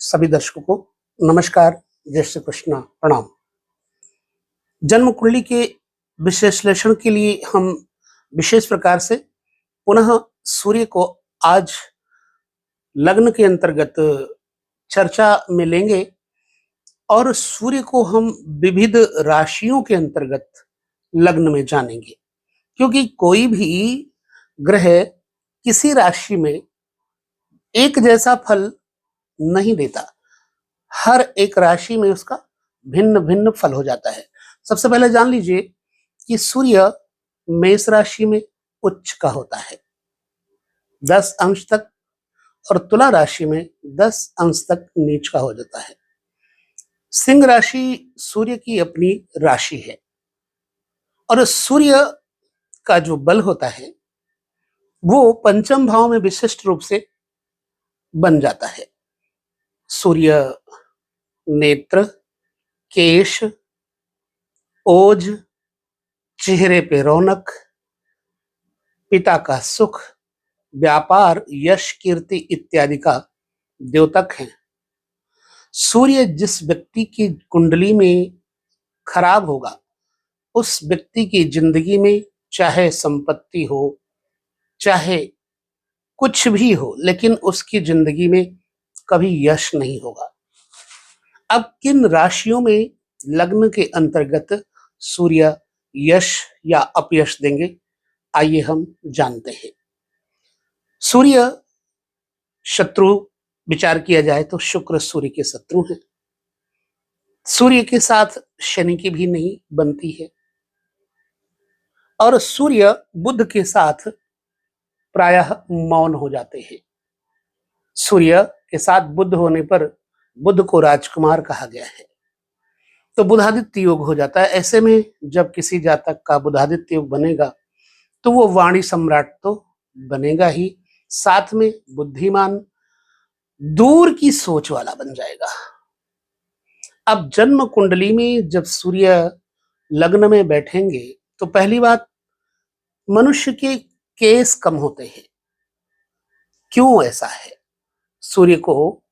सभी दर्शकों को नमस्कार, जय श्री कृष्णा, प्रणाम। जन्म कुंडली के विश्लेषण के लिए हम विशेष प्रकार से पुनः सूर्य को आज लग्न के अंतर्गत चर्चा में लेंगे और सूर्य को हम विविध राशियों के अंतर्गत लग्न में जानेंगे, क्योंकि कोई भी ग्रह किसी राशि में एक जैसा फल नहीं देता। हर एक राशि में उसका भिन्न भिन्न फल हो जाता है। सबसे पहले जान लीजिए कि सूर्य मेष राशि में उच्च का होता है 10 अंश तक, और तुला राशि में 10 अंश तक नीच का हो जाता है। सिंह राशि सूर्य की अपनी राशि है और सूर्य का जो बल होता है वो पंचम भाव में विशिष्ट रूप से बन जाता है। सूर्य नेत्र, केश, ओज, चेहरे पे रौनक, पिता का सुख, व्यापार, यश, कीर्ति इत्यादि का द्योतक है। सूर्य जिस व्यक्ति की कुंडली में खराब होगा उस व्यक्ति की जिंदगी में चाहे संपत्ति हो, चाहे कुछ भी हो, लेकिन उसकी जिंदगी में कभी यश नहीं होगा। अब किन राशियों में लग्न के अंतर्गत सूर्य यश या अपयश देंगे, आइए हम जानते हैं। सूर्य शत्रु विचार किया जाए तो शुक्र सूर्य के शत्रु हैं। सूर्य के साथ शनि की भी नहीं बनती है और सूर्य बुध के साथ प्रायः मौन हो जाते हैं। सूर्य के साथ बुध होने पर बुध को राजकुमार कहा गया है, तो बुधादित्य योग हो जाता है। ऐसे में जब किसी जातक का बुधादित्य योग बनेगा तो वो वाणी सम्राट तो बनेगा ही, साथ में बुद्धिमान, दूर की सोच वाला बन जाएगा। अब जन्म कुंडली में जब सूर्य लग्न में बैठेंगे तो पहली बात, मनुष्य के केस कम होते हैं। क्यों ऐसा है? सूर्य को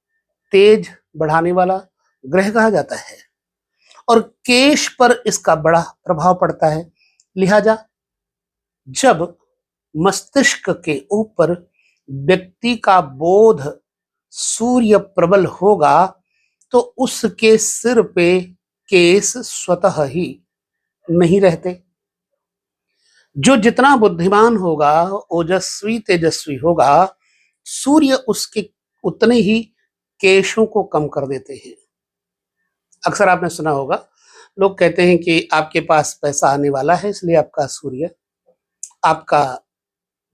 तेज बढ़ाने वाला ग्रह कहा जाता है और केश पर इसका बड़ा प्रभाव पड़ता है। लिहाजा जब मस्तिष्क के ऊपर व्यक्ति का बोध सूर्य प्रबल होगा तो उसके सिर पे केस स्वतः ही नहीं रहते। जो जितना बुद्धिमान होगा, ओजस्वी तेजस्वी होगा, सूर्य उसके उतने ही केशों को कम कर देते हैं। अक्सर आपने सुना होगा, लोग कहते हैं कि आपके पास पैसा आने वाला है इसलिए आपका सूर्य, आपका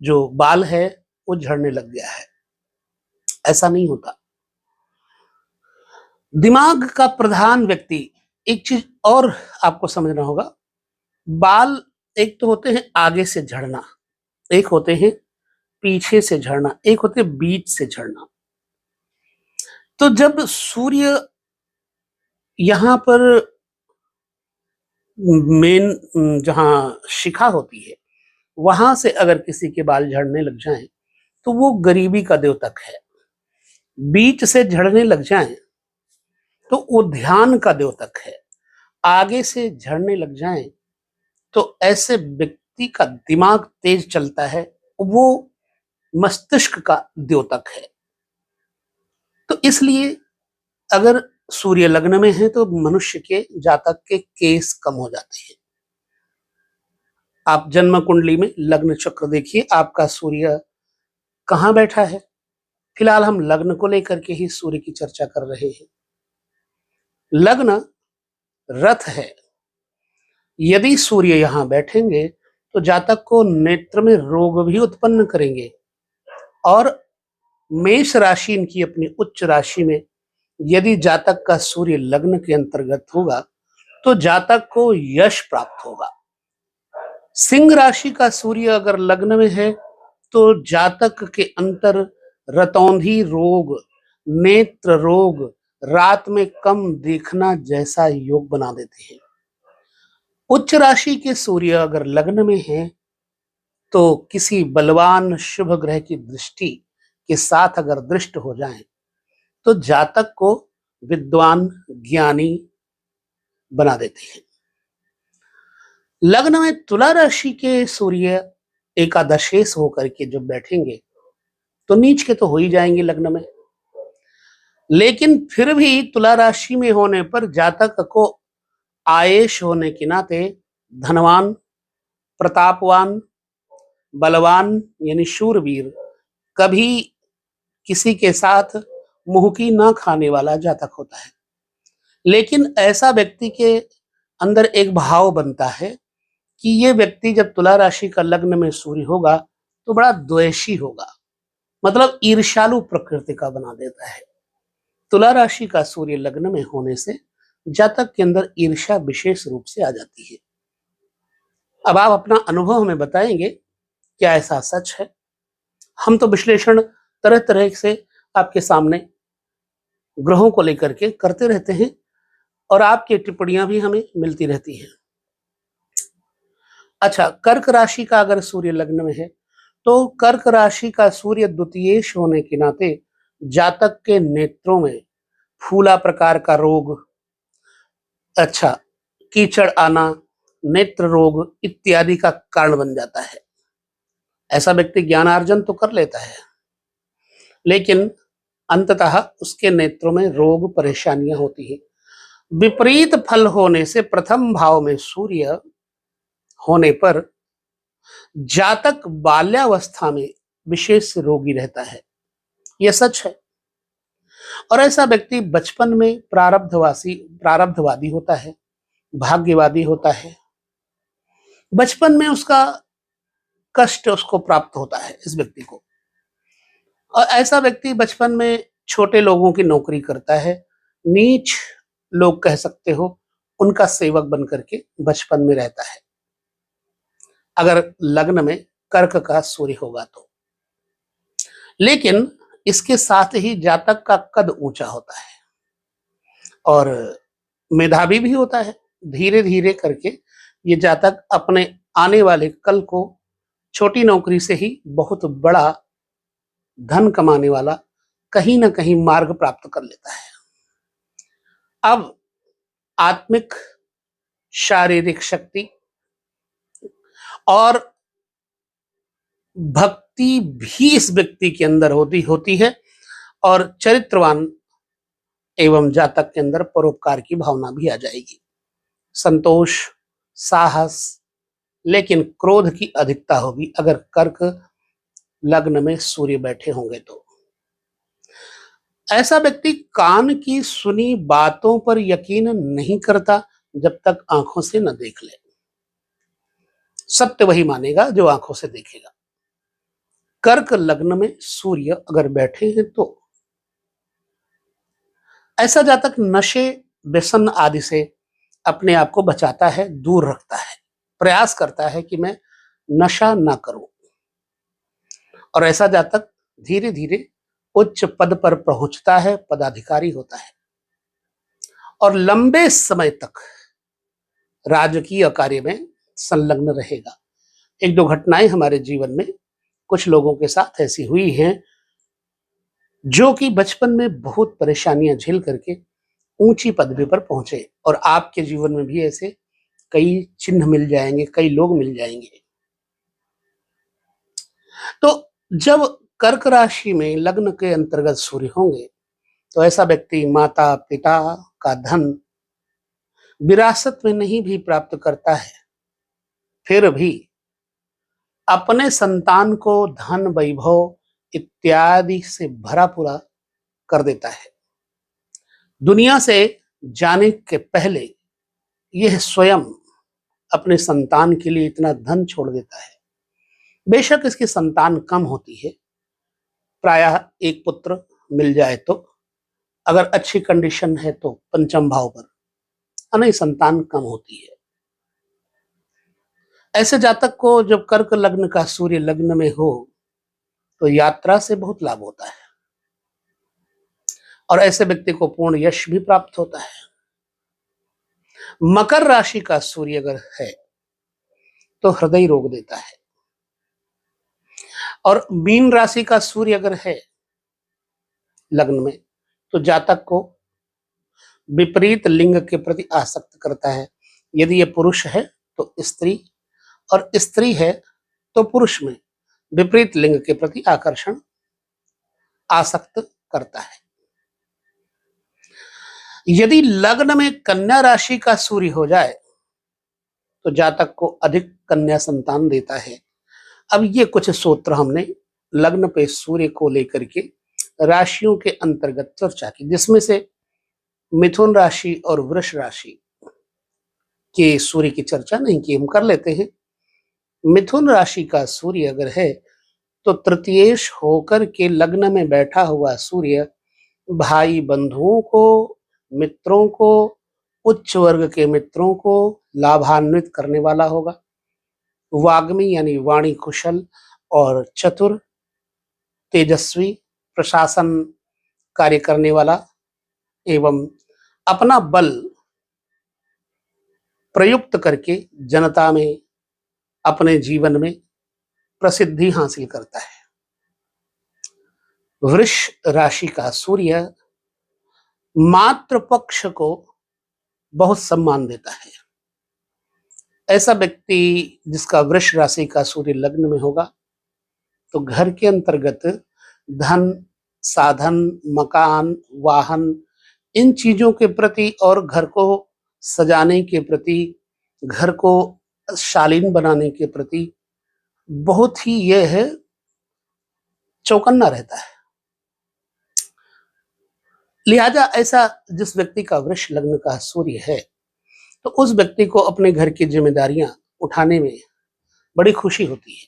जो बाल है वो झड़ने लग गया है। ऐसा नहीं होता। दिमाग का प्रधान व्यक्ति, एक चीज और आपको समझना होगा, बाल एक तो होते हैं आगे से झड़ना, एक होते हैं पीछे से झड़ना, एक होते हैं बीच से झड़ना। तो जब सूर्य यहां पर मेन जहां शिखा होती है वहां से अगर किसी के बाल झड़ने लग जाएं तो वो गरीबी का द्योतक है। बीच से झड़ने लग जाएं तो वो ध्यान का द्योतक है। आगे से झड़ने लग जाएं तो ऐसे व्यक्ति का दिमाग तेज चलता है, वो मस्तिष्क का द्योतक है। तो इसलिए अगर सूर्य लग्न में है तो मनुष्य के जातक के केस कम हो जाते हैं। आप जन्म कुंडली में लग्न चक्र देखिए, आपका सूर्य कहां बैठा है। फिलहाल हम लग्न को लेकर के ही सूर्य की चर्चा कर रहे हैं। लग्न रथ है। यदि सूर्य यहां बैठेंगे तो जातक को नेत्र में रोग भी उत्पन्न करेंगे और मेष राशि इनकी अपनी उच्च राशि में यदि जातक का सूर्य लग्न के अंतर्गत होगा तो जातक को यश प्राप्त होगा। सिंह राशि का सूर्य अगर लग्न में है तो जातक के अंतर रतौंधी रोग, नेत्र रोग, रात में कम देखना जैसा योग बना देते हैं। उच्च राशि के सूर्य अगर लग्न में है तो किसी बलवान शुभ ग्रह की दृष्टि के साथ अगर दृष्ट हो जाए तो जातक को विद्वान, ज्ञानी बना देते हैं। लग्न में तुला राशि के सूर्य एकादशेष होकर के जब बैठेंगे तो नीच के तो हो ही जाएंगे लग्न में, लेकिन फिर भी तुला राशि में होने पर जातक को आयेश होने के नाते धनवान, प्रतापवान, बलवान यानी शूरवीर, कभी किसी के साथ मुंह की ना खाने वाला जातक होता है। लेकिन ऐसा व्यक्ति के अंदर एक भाव बनता है कि ये व्यक्ति जब तुला राशि का लग्न में सूर्य होगा तो बड़ा द्वेषी होगा, मतलब ईर्ष्यालु प्रकृति का बना देता है। तुला राशि का सूर्य लग्न में होने से जातक के अंदर ईर्ष्या विशेष रूप से आ जाती है। अब आप अपना अनुभव हमें बताएंगे, क्या ऐसा सच है? हम तो विश्लेषण तरह तरह से आपके सामने ग्रहों को लेकर के करते रहते हैं और आपकी टिप्पणियां भी हमें मिलती रहती हैं। अच्छा, कर्क राशि का अगर सूर्य लग्न में है तो कर्क राशि का सूर्य द्वितीयेश होने के नाते जातक के नेत्रों में फूला प्रकार का रोग, अच्छा कीचड़ आना, नेत्र रोग इत्यादि का कारण बन जाता है। ऐसा व्यक्ति ज्ञानार्जन तो कर लेता है, लेकिन अंततः उसके नेत्रों में रोग परेशानियां होती हैं। विपरीत फल होने से प्रथम भाव में सूर्य होने पर जातक बाल्यावस्था में विशेष रोगी रहता है, यह सच है। और ऐसा व्यक्ति बचपन में प्रारब्धवादी होता है, भाग्यवादी होता है। बचपन में उसका कष्ट उसको प्राप्त होता है इस व्यक्ति को, और ऐसा व्यक्ति बचपन में छोटे लोगों की नौकरी करता है, नीच लोग कह सकते हो, उनका सेवक बन करके बचपन में रहता है अगर लग्न में कर्क का सूर्य होगा तो। लेकिन इसके साथ ही जातक का कद ऊंचा होता है और मेधावी भी होता है। धीरे धीरे करके ये जातक अपने आने वाले कल को छोटी नौकरी से ही बहुत बड़ा धन कमाने वाला कहीं ना कहीं मार्ग प्राप्त कर लेता है। अब आत्मिक, शारीरिक शक्ति और भक्ति भी इस व्यक्ति के अंदर होती है और चरित्रवान एवं जातक के अंदर परोपकार की भावना भी आ जाएगी, संतोष, साहस, लेकिन क्रोध की अधिकता होगी अगर कर्क लग्न में सूर्य बैठे होंगे तो। ऐसा व्यक्ति कान की सुनी बातों पर यकीन नहीं करता जब तक आंखों से न देख ले। सत्य वही मानेगा जो आंखों से देखेगा। कर्क लग्न में सूर्य अगर बैठे हैं तो ऐसा जातक नशे, व्यसन आदि से अपने आप को बचाता है, दूर रखता है, प्रयास करता है कि मैं नशा ना करूं। और ऐसा जातक धीरे धीरे उच्च पद पर पहुंचता है, पदाधिकारी होता है और लंबे समय तक राजकीय कार्य में संलग्न रहेगा। एक दो घटनाएं हमारे जीवन में कुछ लोगों के साथ ऐसी हुई हैं जो कि बचपन में बहुत परेशानियां झेल करके ऊंची पदवी पर पहुंचे, और आपके जीवन में भी ऐसे कई चिन्ह मिल जाएंगे, कई लोग मिल जाएंगे। तो जब कर्क राशि में लग्न के अंतर्गत सूर्य होंगे तो ऐसा व्यक्ति माता पिता का धन विरासत में नहीं भी प्राप्त करता है, फिर भी अपने संतान को धन, वैभव इत्यादि से भरा पूरा कर देता है। दुनिया से जाने के पहले यह स्वयं अपने संतान के लिए इतना धन छोड़ देता है। बेशक इसकी संतान कम होती है, प्रायः एक पुत्र मिल जाए तो, अगर अच्छी कंडीशन है तो पंचम भाव पर, नहीं संतान कम होती है। ऐसे जातक को जब कर्क लग्न का सूर्य लग्न में हो तो यात्रा से बहुत लाभ होता है और ऐसे व्यक्ति को पूर्ण यश भी प्राप्त होता है। मकर राशि का सूर्य अगर है तो हृदय रोग देता है, और मीन राशि का सूर्य अगर है लग्न में तो जातक को विपरीत लिंग के प्रति आसक्त करता है। यदि ये पुरुष है तो स्त्री, और स्त्री है तो पुरुष में विपरीत लिंग के प्रति आकर्षण आसक्त करता है। यदि लग्न में कन्या राशि का सूर्य हो जाए तो जातक को अधिक कन्या संतान देता है। अब ये कुछ सूत्र हमने लग्न पे सूर्य को लेकर के राशियों के अंतर्गत चर्चा की, जिसमें से मिथुन राशि और वृष राशि के सूर्य की चर्चा नहीं की, हम कर लेते हैं। मिथुन राशि का सूर्य अगर है तो तृतीयेश होकर के लग्न में बैठा हुआ सूर्य भाई बंधुओं को, मित्रों को, उच्च वर्ग के मित्रों को लाभान्वित करने वाला होगा। वाग्मी यानी वाणी कुशल और चतुर, तेजस्वी, प्रशासन कार्य करने वाला एवं अपना बल प्रयुक्त करके जनता में, अपने जीवन में प्रसिद्धि हासिल करता है। वृष राशि का सूर्य मातृ पक्ष को बहुत सम्मान देता है। ऐसा व्यक्ति जिसका वृष राशि का सूर्य लग्न में होगा तो घर के अंतर्गत धन, साधन, मकान, वाहन, इन चीजों के प्रति और घर को सजाने के प्रति, घर को शालीन बनाने के प्रति बहुत ही यह है चौकन्ना रहता है। लिहाजा ऐसा जिस व्यक्ति का वृष लग्न का सूर्य है तो उस व्यक्ति को अपने घर की जिम्मेदारियां उठाने में बड़ी खुशी होती है।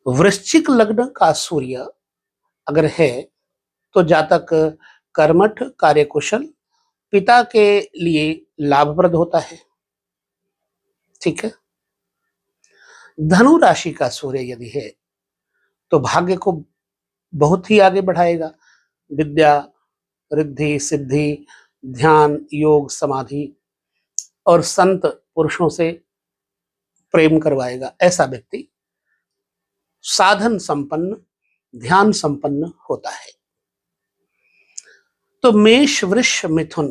वृश्चिक लग्न का सूर्य अगर है तो जातक कर्मठ, कार्यकुशल, पिता के लिए लाभप्रद होता है। ठीक है। धनु राशि का सूर्य यदि है तो भाग्य को बहुत ही आगे बढ़ाएगा। विद्या, रिद्धि, सिद्धि, ध्यान, योग, समाधि और संत पुरुषों से प्रेम करवाएगा। ऐसा व्यक्ति साधन संपन्न, ध्यान संपन्न होता है। तो मेष, वृष, मिथुन,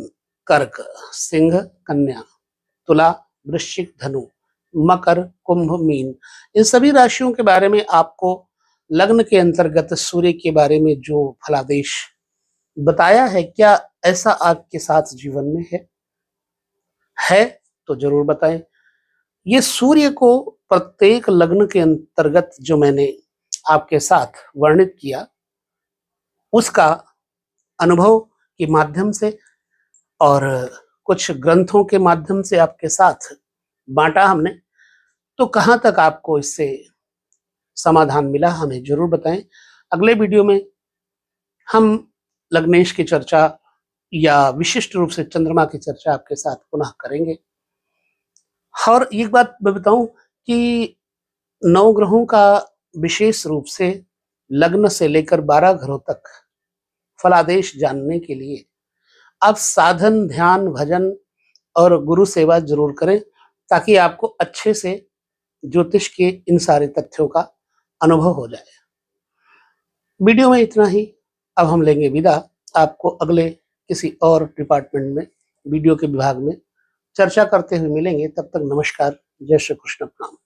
कर्क, सिंह, कन्या, तुला, वृश्चिक, धनु, मकर, कुंभ, मीन, इन सभी राशियों के बारे में आपको लग्न के अंतर्गत सूर्य के बारे में जो फलादेश बताया है, क्या ऐसा आपके साथ जीवन में है तो जरूर बताएं। ये सूर्य को प्रत्येक लग्न के अंतर्गत जो मैंने आपके साथ वर्णित किया उसका अनुभव के माध्यम से और कुछ ग्रंथों के माध्यम से आपके साथ बांटा हमने, तो कहां तक आपको इससे समाधान मिला हमें जरूर बताएं। अगले वीडियो में हम लग्नेश की चर्चा या विशिष्ट रूप से चंद्रमा की चर्चा आपके साथ पुनः करेंगे। और एक बात मैं बताऊं कि 9 ग्रहों का विशेष रूप से लग्न से लेकर 12 घरों तक फलादेश जानने के लिए आप साधन, ध्यान, भजन और गुरु सेवा जरूर करें, ताकि आपको अच्छे से ज्योतिष के इन सारे तथ्यों का अनुभव हो जाए। वीडियो में इतना ही। अब हम लेंगे विदा। आपको अगले किसी और डिपार्टमेंट में, वीडियो के विभाग में चर्चा करते हुए मिलेंगे। तब तक नमस्कार, जय श्री कृष्ण, प्रणाम।